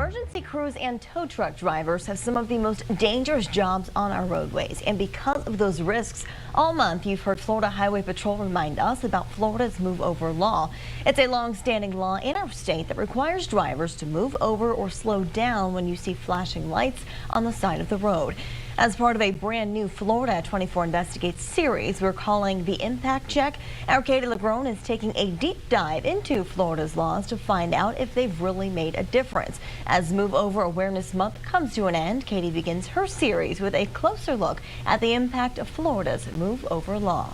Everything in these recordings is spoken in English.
Emergency crews and tow truck drivers have some of the most dangerous jobs on our roadways. And because of those risks, all month you've heard Florida Highway Patrol remind us about Florida's move over law. It's a long-standing law in our state that requires drivers to move over or slow down when you see flashing lights on the side of the road. As part of a brand new Florida 24 Investigates series we're calling the Impact Check, our Katie LeBron is taking a deep dive into Florida's laws to find out if they've really made a difference. As Move Over Awareness Month comes to an end, Katie begins her series with a closer look at the impact of Florida's Move Over law.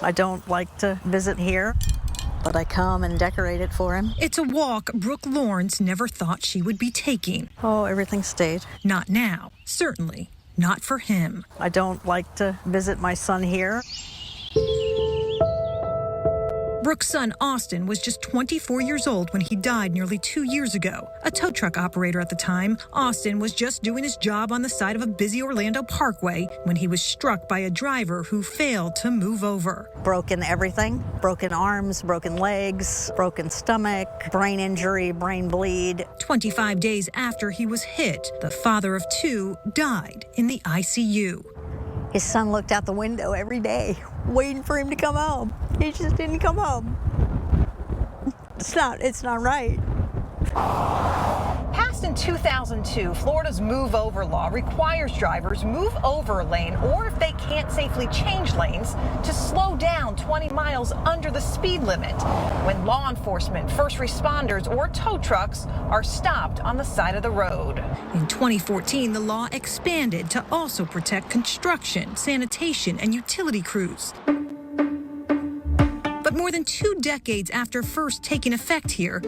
I don't like to visit here, but I come and decorate it for him. It's a walk Brooke Lawrence never thought she would be taking. Oh, everything stayed. Not now. Certainly not for him. I don't like to visit my son here. Brooke's son, Austin, was just 24 years old when he died nearly 2 years ago. A tow truck operator at the time, Austin was just doing his job on the side of a busy Orlando parkway when he was struck by a driver who failed to move over. Broken everything. Broken arms, broken legs, broken stomach, brain injury, brain bleed. 25 days after he was hit, the father of two died in the ICU. His son looked out the window every day, waiting for him to come home. He just didn't come home. It's not right. Passed in 2002, Florida's Move Over law requires drivers move over a lane, or if they can't safely change lanes, to slow down 20 miles under the speed limit when law enforcement, first responders, or tow trucks are stopped on the side of the road. In 2014, the law expanded to also protect construction, sanitation, and utility crews. But more than 2 decades after first taking effect here,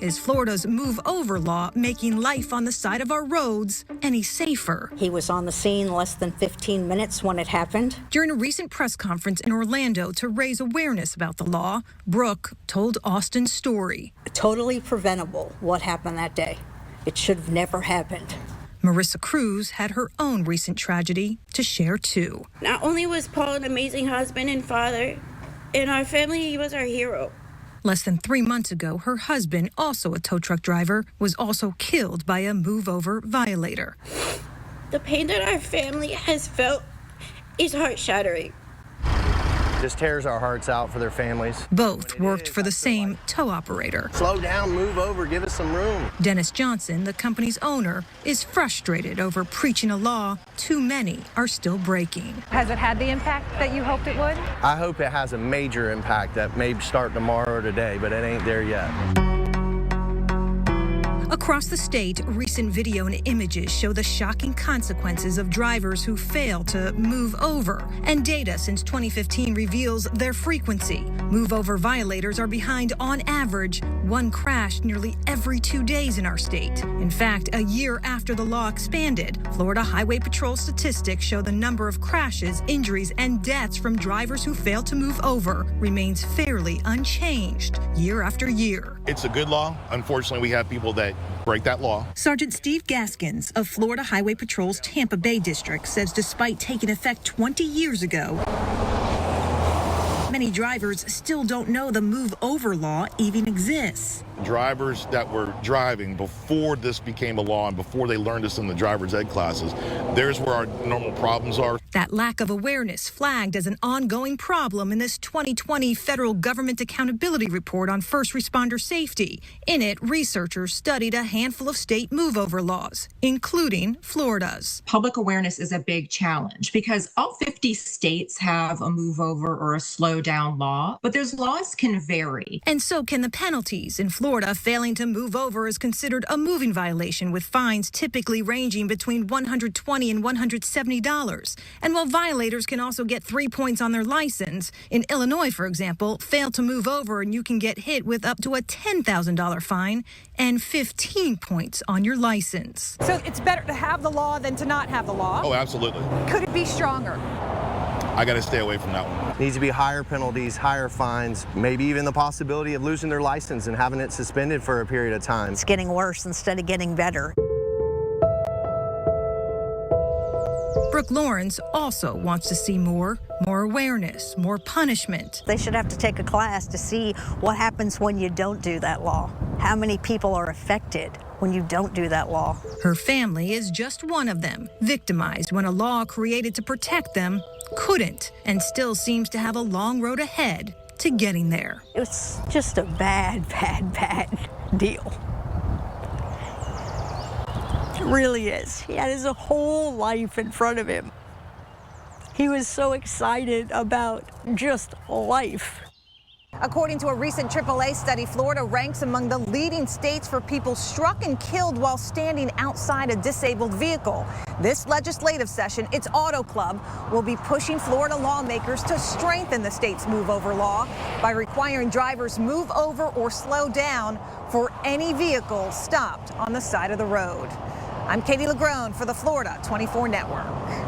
is Florida's Move Over law making life on the side of our roads any safer? He was on the scene less than 15 minutes when it happened. During a recent press conference in Orlando to raise awareness about the law, Brooke told Austin's story. Totally preventable what happened that day. It should have never happened. Marissa Cruz had her own recent tragedy to share too. Not only was Paul an amazing husband and father, in our family he was our hero. Less than 3 months ago, her husband, also a tow truck driver, was also killed by a move-over violator. The pain that our family has felt is heart-shattering. Just tears our hearts out for their families. Both worked for the same tow operator. Slow down, move over, give us some room. Dennis Johnson, the company's owner, is frustrated over preaching a law too many are still breaking. Has it had the impact that you hoped it would? I hope it has a major impact that may start tomorrow or today, but it ain't there yet. Across the state, recent video and images show the shocking consequences of drivers who fail to move over. And data since 2015 reveals their frequency. Move over violators are behind, on average, 1 crash nearly every 2 days in our state. In fact, a year after the law expanded, Florida Highway Patrol statistics show the number of crashes, injuries, and deaths from drivers who fail to move over remains fairly unchanged year after year. It's a good law. Unfortunately, we have people that break that law. Sergeant Steve Gaskins of Florida Highway Patrol's Tampa Bay District says despite taking effect 20 years ago, many drivers still don't know the Move Over law even exists. Drivers that were driving before this became a law and before they learned this in the driver's ed classes, there's where our normal problems are. That lack of awareness flagged as an ongoing problem in this 2020 Federal Government Accountability Report on First Responder Safety. In it, researchers studied a handful of state move-over laws, including Florida's. Public awareness is a big challenge because all 50 states have a move-over or a slow-down law, but those laws can vary. And so can the penalties. In Florida, failing to move over is considered a moving violation, with fines typically ranging between $120 and $170. And while violators can also get 3 points on their license, in Illinois, for example, fail to move over and you can get hit with up to a $10,000 fine and 15 points on your license. So it's better to have the law than to not have the law? Oh, absolutely. Could it be stronger? I got to stay away from that one. Needs to be higher penalties, higher fines, maybe even the possibility of losing their license and having it suspended for a period of time. It's getting worse instead of getting better. Brooke Lawrence also wants to see more awareness, more punishment. They should have to take a class to see what happens when you don't do that law. how many people are affected when you don't do that law. Her family is just one of them, victimized when a law created to protect them couldn't, and still seems to have a long road ahead to getting there. It was just a bad deal. It really is. He had his whole life in front of him. He was so excited about just life. According to a recent AAA study, Florida ranks among the leading states for people struck and killed while standing outside a disabled vehicle. This legislative session, its Auto Club, will be pushing Florida lawmakers to strengthen the state's move over law by requiring drivers move over or slow down for any vehicle stopped on the side of the road. I'm Katie LaGrone for the Florida 24 Network.